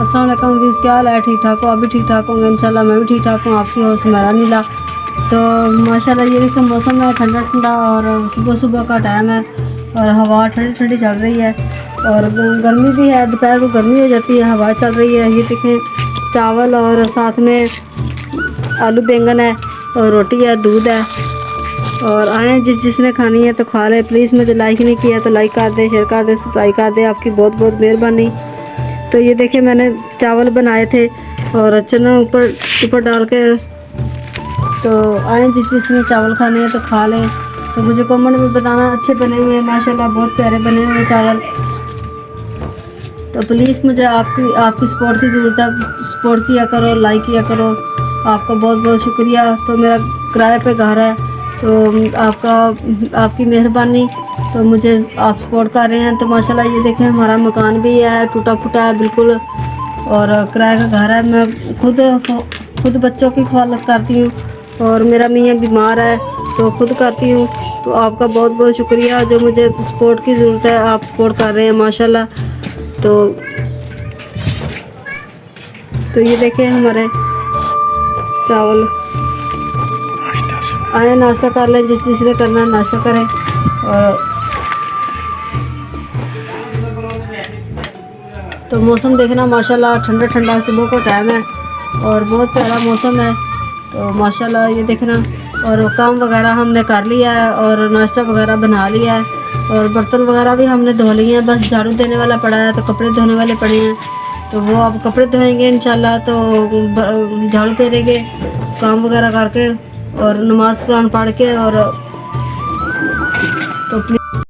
अस्सलाम वालेकुम वीज़, क्या हाल है? ठीक ठाक हो? आप भी ठीक ठाक होंगे इंशाल्लाह। मैं भी ठीक ठाक हूँ। आपकी होश मेरा नीला। तो माशाल्लाह ये देखो मौसम है ठंडा ठंडा और सुबह सुबह का टाइम है और हवा ठंडी ठंडी चल रही है और गर्मी भी है। दोपहर को गर्मी हो जाती है, हवा चल रही है। ये देखें चावल और साथ में आलू बैंगन है और रोटी है, दूध है। और आए जिसने खानी है तो खा ले। प्लीज़ मुझे लाइक नहीं किया तो लाइक कर दे, शेयर कर दे, सब्सक्राइब कर दे। आपकी बहुत बहुत मेहरबानी। तो ये देखिए मैंने चावल बनाए थे और चना ऊपर डाल के। तो आए जिसने चावल खाने हैं तो खा ले। तो मुझे कमेंट में बताना अच्छे बने हुए हैं, माशाल्लाह बहुत प्यारे बने हुए हैं चावल। तो प्लीज़ मुझे आपकी सपोर्ट की ज़रूरत है। सपोर्ट किया करो, लाइक किया करो। आपका बहुत बहुत शुक्रिया। तो मेरा किराए पे घर है तो आपकी मेहरबानी। तो मुझे आप सपोर्ट कर रहे हैं। तो माशाल्लाह ये देखें हमारा मकान भी है, टूटा फूटा है बिल्कुल और किराए का घर है। मैं खुद बच्चों की हिफाजत करती हूँ और मेरा मियाँ बीमार है तो खुद करती हूँ। तो आपका बहुत बहुत शुक्रिया। जो मुझे सपोर्ट की ज़रूरत है आप सपोर्ट कर रहे हैं माशाल्लाह। तो ये देखें हमारे चावल। आए नाश्ता कर लें, जिसने करना है नाश्ता करें। और तो मौसम देखना माशाल्लाह ठंडा ठंडा सुबह का टाइम है और बहुत प्यारा मौसम है। तो माशाल्लाह ये देखना। और काम वगैरह हमने कर लिया है और नाश्ता वगैरह बना लिया है और बर्तन वगैरह भी हमने धो लिए हैं। बस झाड़ू देने वाला पड़ा है तो कपड़े धोने वाले पड़े हैं। तो वो अब कपड़े धोएंगे इंशाल्लाह। तो झाड़ू फेरेंगे काम वगैरह करके और नमाज कुरान पढ़ के। और तो